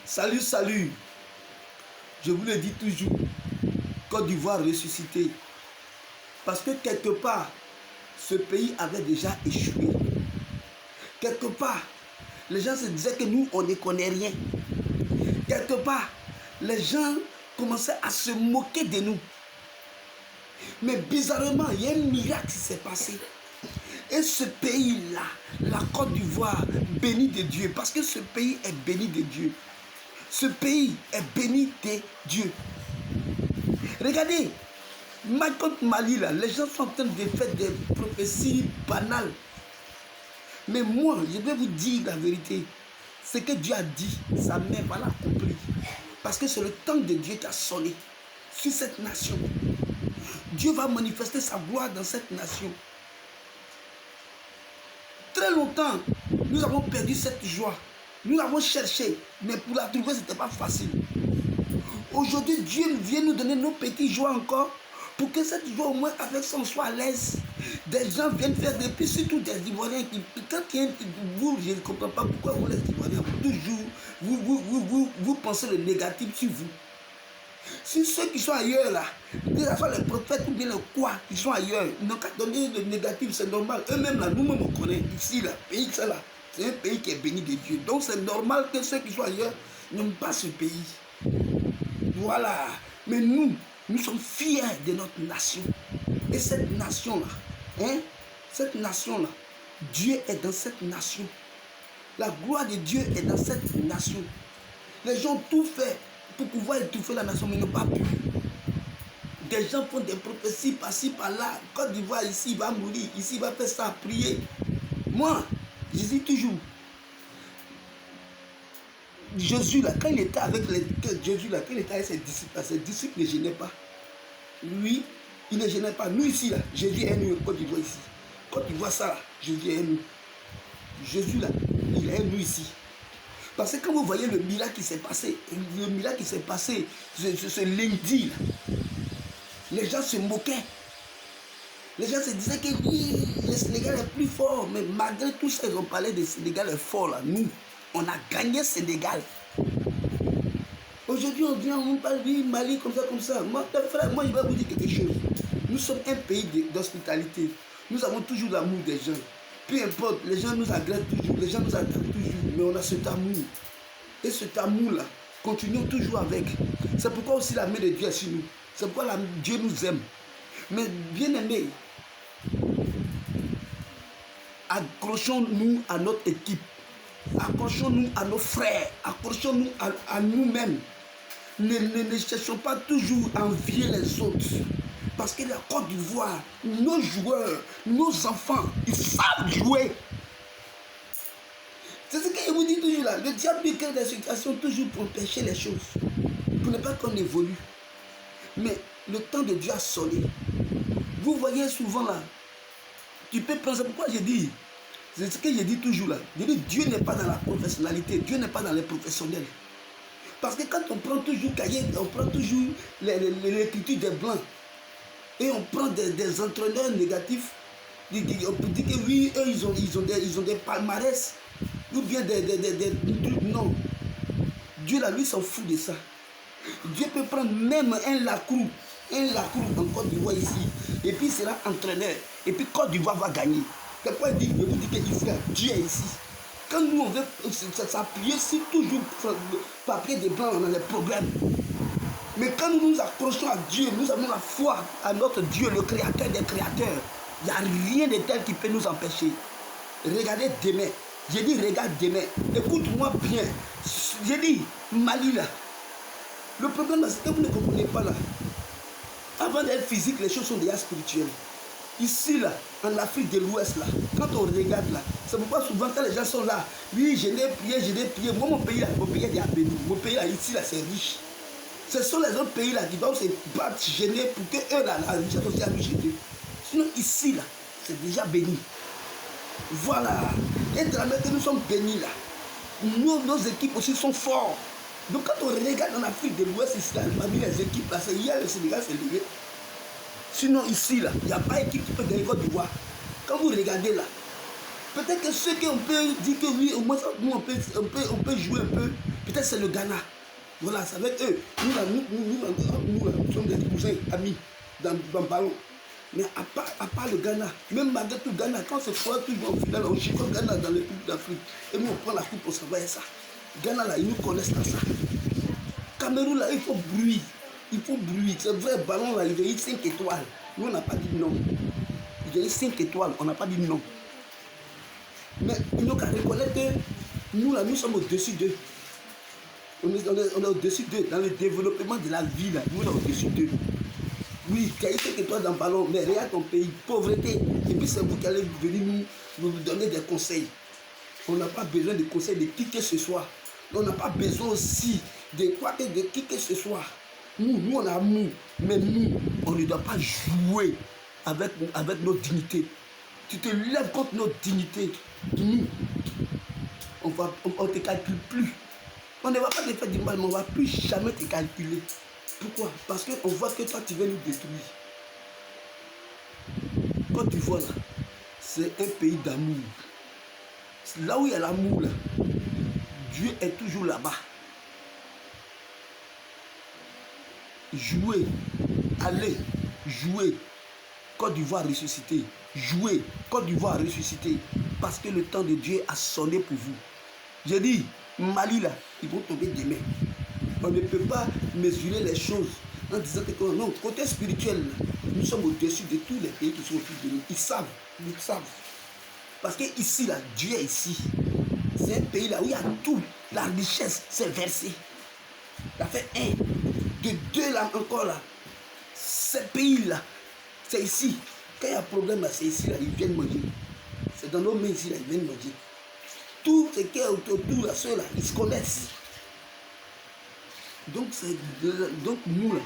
Salut, salut. Je vous le dis toujours, Côte d'Ivoire ressuscité. Parce que quelque part, ce pays avait déjà échoué. Quelque part, les gens se disaient que nous, on ne connaît rien. Quelque part, les gens commençaient à se moquer de nous. Mais bizarrement, il y a un miracle qui s'est passé. Et ce pays-là, la Côte d'Ivoire, béni de Dieu, parce que ce pays est béni de Dieu. Ce pays est béni de Dieu. Regardez, contre Mali, là, les gens sont en train de faire des prophéties banales. Mais moi, je vais vous dire la vérité. Ce que Dieu a dit, sa main va l'accomplir. Parce que c'est le temps de Dieu qui a sonné sur cette nation. Dieu va manifester sa gloire dans cette nation. Très longtemps, nous avons perdu cette joie. Nous l'avons cherchée, mais pour la trouver, ce n'était pas facile. Aujourd'hui, Dieu vient nous donner nos petites joies encore, pour que cette joie, au moins, avec son soit à l'aise. Des gens viennent faire des petits, surtout des Ivoiriens qui, quand vous, je ne comprends pas pourquoi vous, les Ivoiriens, toujours, vous pensez le négatif sur vous. Si ceux qui sont ailleurs là, que ce soit les prophètes ou bien les quoi, qui sont ailleurs, ils n'ont qu'à donner le négatif, c'est normal. Eux-mêmes là, nous-mêmes on connaît ici là, pays ça là, c'est un pays qui est béni de Dieu. Donc c'est normal que ceux qui sont ailleurs n'aiment pas ce pays. Voilà. Mais nous sommes fiers de notre nation. Et cette nation là, cette nation là, Dieu est dans cette nation. La gloire de Dieu est dans cette nation. Les gens ont tout fait pour pouvoir étouffer la nation, mais n'ont pas pu. Des gens font des prophéties par-ci, par-là. Côte d'Ivoire, ici, il va mourir. Ici, il va faire ça, prier. Moi, je dis toujours, Jésus, là, quand il était avec ses disciples ne gênaient pas. Lui, il ne gênait pas. Nous, ici, là, Jésus est nous, Côte d'Ivoire, ici. Côte d'Ivoire, ça, là, Jésus est nous. Jésus, là, il est nous, ici. Parce que quand vous voyez le miracle qui s'est passé, ce lundi, là, les gens se moquaient. Les gens se disaient que oui, le Sénégal est plus fort. Mais malgré tout ça, ils ont parlé de Sénégal est fort, là. Nous, on a gagné Sénégal. Aujourd'hui, on vient, on parle du Mali comme ça. Moi, frère, moi, je vais vous dire quelque chose. Nous sommes un pays d'hospitalité. Nous avons toujours l'amour des gens. Peu importe, les gens nous agressent toujours, les gens nous attaquent toujours, mais on a cet amour. Et cet amour-là, continuons toujours avec. C'est pourquoi aussi la main de Dieu est sur nous. C'est pourquoi Dieu nous aime. Mais bien aimé, accrochons-nous à notre équipe. Accrochons-nous à nos frères. Accrochons-nous à nous-mêmes. Ne cherchons pas toujours à envier les autres. Parce que la Côte d'Ivoire, nos joueurs, nos enfants, ils savent jouer. C'est ce que je vous dis toujours là. Le diable lui crée des situations toujours pour empêcher les choses. Pour ne pas qu'on évolue. Mais le temps de Dieu a sonné. Vous voyez souvent là, tu peux penser, pourquoi je dis, c'est ce que je dis toujours là. Je dis, Dieu n'est pas dans la professionnalité, Dieu n'est pas dans les professionnels. Parce que quand on prend toujours cahier, on prend toujours l'écriture des blancs, et on prend des entraîneurs négatifs, on peut dire que oui, eux, ils ont des palmarès, ou bien non. Dieu là, lui, s'en fout de ça. Dieu peut prendre même un lacrou en Côte d'Ivoire ici, et puis il sera entraîneur, et puis Côte d'Ivoire va gagner. Quelqu'un dit, je vous dis que ici, Dieu est ici. Quand nous, on veut s'appuyer sur toujours papier de blanc, on a des problèmes. Mais quand nous nous accrochons à Dieu, nous avons la foi à notre Dieu, le créateur des créateurs. Il n'y a rien de tel qui peut nous empêcher. Regardez demain. J'ai dit, regarde demain. Écoute-moi bien. J'ai dit, Mali là. Le problème, c'est que vous ne comprenez pas là. Avant d'être physique, les choses sont déjà spirituelles. Ici là, en Afrique de l'Ouest là, quand on regarde là, c'est pourquoi souvent quand les gens sont là, oui, je l'ai prié. Moi, mon pays là, est déjà béni. Mon pays là, ici là, c'est riche. Ce sont les autres pays là qui doivent se battre, gêner pour que eux là, la richesse aussi a gêner. Sinon ici là, c'est déjà béni. Voilà. Et de la même que nous sommes bénis là, nos équipes aussi sont fortes. Donc quand on regarde en Afrique de l'Ouest, ici là, parmi les équipes là, c'est hier le Sénégal s'est levé. Sinon ici là, il n'y a pas d'équipe qui peut gagner Côte d'Ivoire. Quand vous regardez là, Peut-être que ceux qu'on peut dire que oui, au moins nous on peut jouer un peu, peut-être c'est le Ghana. Voilà, c'est avec eux. Nous, nous sommes des cousins, amis, dans le ballon. Mais à part le Ghana, même malgré tout le Ghana, quand c'est quoi, toujours en finale, on chiffre le Ghana dans les coupes d'Afrique. Et nous, on prend la coupe pour savoir ça. Ghana, là, ils nous connaissent dans ça. Cameroun, là, il faut bruit. Il faut bruit. C'est vrai, ballon, là, il veut 5 étoiles. Nous, on n'a pas dit non. Il veut 5 étoiles, on n'a pas dit non. Mais il nous qu'à reconnaître que nous, là, nous sommes au-dessus d'eux. On est au-dessus d'eux. Dans le développement de la vie, là, nous, on est au-dessus d'eux. Oui, qualité que toi dans le ballon, mais regarde ton pays, pauvreté. Et puis c'est vous qui allez venir nous donner des conseils. On n'a pas besoin de conseils de qui que ce soit. On n'a pas besoin aussi de quoi que de qui que ce soit. Nous on a amour, mais nous, on ne doit pas jouer avec notre dignité. Tu te lèves contre notre dignité. Nous, on ne te calcule plus. On ne va pas te faire du mal, mais on ne va plus jamais te calculer. Pourquoi? Parce qu'on voit que toi, tu veux nous détruire. Quand tu vois là, c'est un pays d'amour. Là où il y a l'amour, là, Dieu est toujours là-bas. Jouez, allez, jouez. Côte d'Ivoire ressuscité. Jouez, Côte d'Ivoire ressuscité. Parce que le temps de Dieu a sonné pour vous. J'ai dit, Mali là, ils vont tomber demain. On ne peut pas mesurer les choses en disant que non, côté spirituel, nous sommes au-dessus de tous les pays qui sont autour de nous. Ils savent. Parce que ici, là, Dieu est ici. C'est un pays là où il y a tout. La richesse, c'est versé. Ça fait 1, de 2 là encore là. Ce pays-là, c'est ici. Quand il y a un problème là, c'est ici là, ils viennent manger. C'est dans nos mains ici là, ils viennent manger. Tout ce qui est autour là, ceux-là, ils se connaissent. Donc nous là,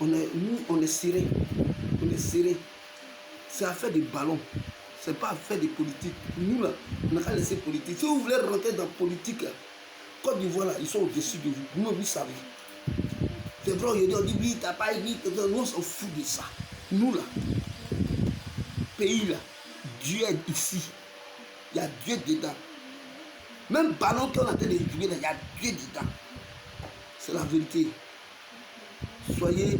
on est serré. On est serré. C'est affaire de ballon. C'est pas affaire de politique. Nous là, on n'a qu'à laisser politique. Si vous voulez rentrer dans la politique, là, Côte d'Ivoire là, ils sont au-dessus de vous. Nous, vous savez. C'est vrai, on dit oui, t'as pas dit, nous on s'en fout de ça. Nous là, pays là, Dieu est ici. Il y a Dieu dedans. Même ballon qu'on a en train de jouer là, il y a Dieu dedans. C'est la vérité. Soyez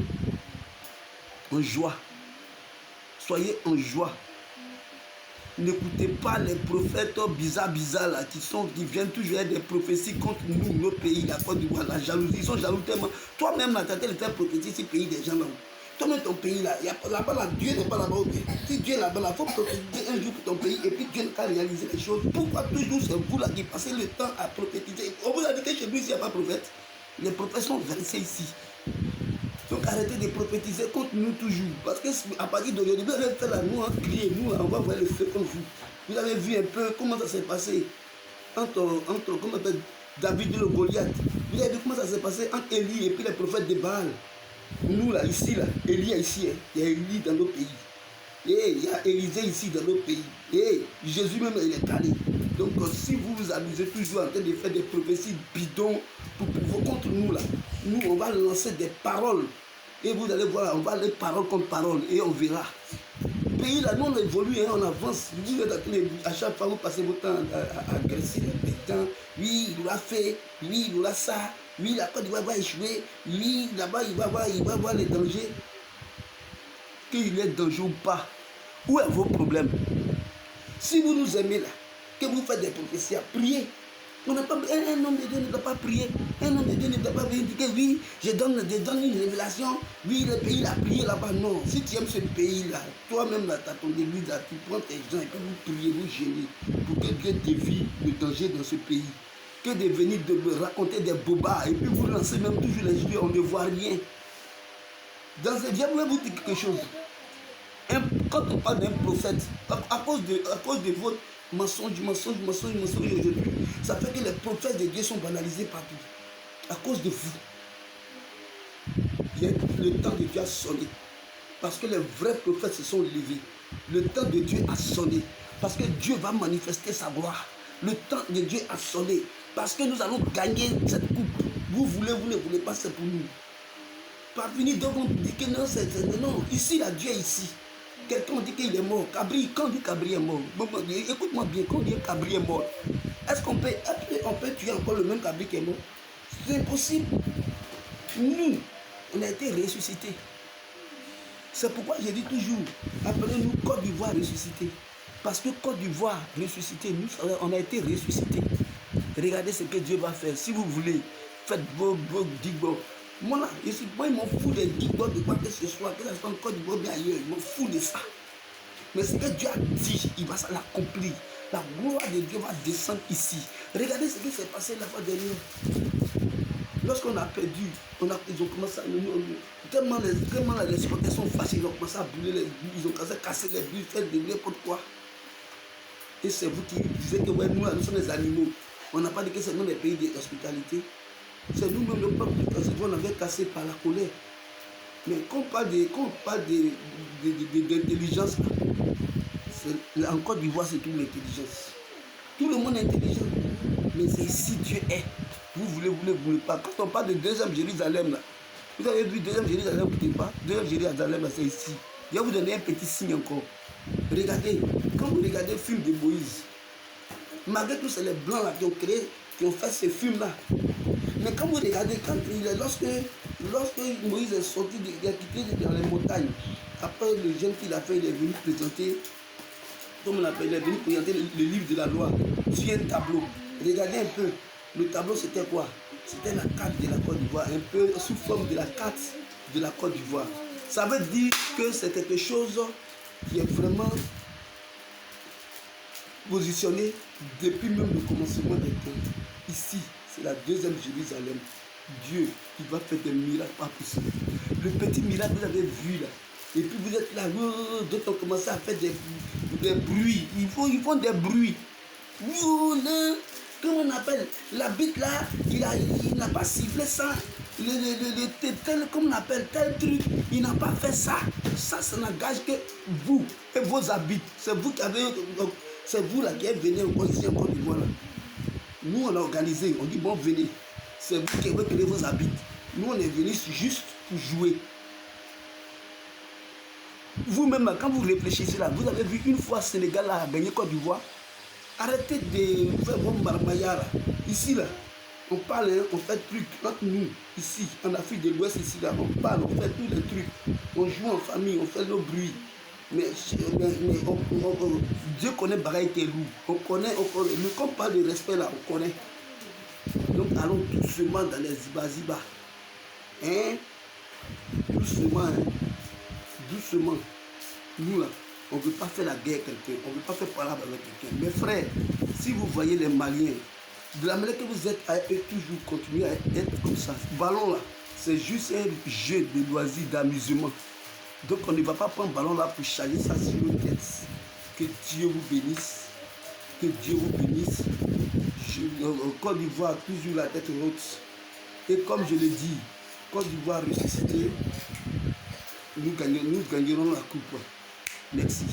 en joie. Soyez en joie. N'écoutez pas les prophètes bizarres là qui viennent toujours avec des prophéties contre nous, nos pays, la Côte d'Ivoire, la jalousie. Ils sont jaloux tellement. Toi-même là, tu as tel prophétie ce pays des gens là. Toi-même ton pays là, là-bas là, Dieu n'est pas là-bas. Si Dieu est là-bas, il faut prophétiser un jour pour ton pays et puis Dieu n'a qu'à réaliser les choses. Pourquoi toujours c'est vous là qui passez le temps à prophétiser? On vous a dit que chez lui, il n'y a pas de prophète. Les prophètes sont versés ici. Donc arrêtez de prophétiser contre nous toujours. Parce qu'à partir d'aujourd'hui, vous allez faire la nous, crier, nous, on va voir le feu comme vous. Vous avez vu un peu comment ça s'est passé entre comment on appelle, David et le Goliath. Vous avez vu comment ça s'est passé entre Élie et puis les prophètes de Baal. Nous là, ici, là, Élie est ici, hein. Il y a Élie dans nos pays. Et il y a Élisée ici dans nos pays. Et Jésus même, il est calé. Donc si vous vous amusez toujours en train de faire des prophéties bidons pour contre nous là, nous on va lancer des paroles. Et vous allez voir, on va aller parole contre parole et on verra. Le pays là, nous on évolue, hein, on avance. Vous êtes à chaque fois vous passez votre temps à agresser les temps. Oui, il l'a fait, oui, il aura ça, oui, la Côte d'Ivoire va échouer, oui, là-bas il va voir les dangers. Qu'il est danger ou pas, où est vos problèmes? Si vous nous aimez là, que vous faites des prophéties, priez. On n'a pas, un homme de Dieu ne doit pas prier. Un homme de Dieu ne doit pas venir dire que oui, je donne une révélation. Oui, le pays a prié là-bas. Non, si tu aimes ce pays-là, toi-même là, tu as ton église là, tu prends tes gens et puis vous priez, vous gênez pour que Dieu dévie le danger dans ce pays. Que de venir de me raconter des bobards et puis vous lancez même toujours les yeux, on ne voit rien. Dans ce diable, vous dire quelque chose. Quand on parle d'un prophète, à cause de votre mensonge aujourd'hui, ça fait que les prophètes de Dieu sont banalisés partout. À cause de vous. Le temps de Dieu a sonné. Parce que les vrais prophètes se sont levés. Le temps de Dieu a sonné. Parce que Dieu va manifester sa gloire. Le temps de Dieu a sonné. Parce que nous allons gagner cette coupe. Vous voulez, vous ne voulez pas, c'est pour nous. Parvenir donc on dit que non, non, ici là, Dieu est ici. quelqu'un dit qu'il est mort. Cabri, quand on dit Cabri est mort, écoute-moi bien, quand on dit Cabri est mort, est-ce qu'on peut tuer encore le même Cabri qui est mort? C'est impossible. Nous, on a été ressuscités. C'est pourquoi je dis toujours, appelez-nous Côte d'Ivoire ressuscité. Parce que Côte d'Ivoire ressuscité, nous, on a été ressuscités. Regardez ce que Dieu va faire. Si vous voulez, faites vos gigbos. Moi là, moi, il m'en fout des gigbos de quoi que ce soit, que ce soit en Côte d'Ivoire bien ailleurs, il m'en fout de ça. Mais ce que Dieu a dit, il va l'accomplir. La gloire de Dieu va descendre ici. Regardez ce qui s'est passé la fois dernière. Lorsqu'on a perdu, ils ont commencé à... Tellement les supporters sont fâchés, ils ont commencé à brûler les buts, ils ont commencé à casser les buts, faire de n'importe quoi. Et c'est vous qui disiez que ouais, nous sommes des animaux. On n'a pas dit que c'est nous les pays d'hospitalité. C'est nous-mêmes le peuple on avait cassé par la colère. Mais quand on parle d'intelligence, en Côte d'Ivoire, c'est toute l'intelligence. Tout le monde est intelligent. Mais c'est ici Dieu est. Vous voulez pas. Quand on parle de deuxième Jérusalem, là, vous avez vu deuxième Jérusalem, écoutez pas. Deuxième Jérusalem, là, c'est ici. Je vais vous donner un petit signe encore. Regardez, quand vous regardez le film de Moïse, malgré tout, c'est les Blancs là, qui ont fait ce film-là. Mais quand vous regardez, lorsque Moïse est sorti, il a quitté dans les montagnes, après le jeune qu'il a fait, il est venu présenter, comme on appelle, il est venu présenter le livre de la loi sur un tableau. Regardez un peu, le tableau c'était quoi? C'était la carte de la Côte d'Ivoire, un peu sous forme de la carte de la Côte d'Ivoire. Ça veut dire que c'est quelque chose qui est vraiment positionné depuis même le commencement des temps. Ici, c'est la deuxième Jérusalem. Dieu qui va faire des miracles pas possibles. Le petit miracle que vous avez vu là, et puis vous êtes là, d'autres ont commencé à faire des bruits. Ils font des bruits. Comment on appelle? La bite là, il n'a pas sifflé ça. Comment on appelle tel truc, il n'a pas fait ça. Ça n'engage que vous et vos habits. C'est vous qui avez. C'est vous là qui êtes venus au Conseil en Côte d'Ivoire. Nous on a organisé, on dit bon venez. C'est vous qui avez créé vos habits. Nous on est venus juste pour jouer. Vous-même, quand vous réfléchissez là, vous avez vu une fois Sénégal a gagné Côte d'Ivoire. Arrêtez de faire vos marmaillards. Ici là, on parle, on fait trucs entre nous, ici, en Afrique de l'Ouest, ici là, on parle, on fait tous les trucs. On joue en famille, on fait nos bruits. Mais Dieu connaît Baraï Telou. On connaît. Mais quand on parle de respect là, on connaît. Donc allons doucement dans les ziba-ziba. Hein? Doucement, hein? Doucement. Nous là, on ne veut pas faire la guerre à quelqu'un. On ne veut pas faire parler avec quelqu'un. Mes frères, si vous voyez les Maliens, de la manière que vous êtes à eux, toujours continuer à être comme ça. Ce ballon là, c'est juste un jeu de loisir, d'amusement. Donc on ne va pas prendre le ballon là pour charger ça sur nos têtes. Que Dieu vous bénisse. Que Dieu vous bénisse. Côte d'Ivoire, toujours la tête haute. Et comme je le dis, Côte d'Ivoire ressuscité, nous gagnerons la coupe. Merci.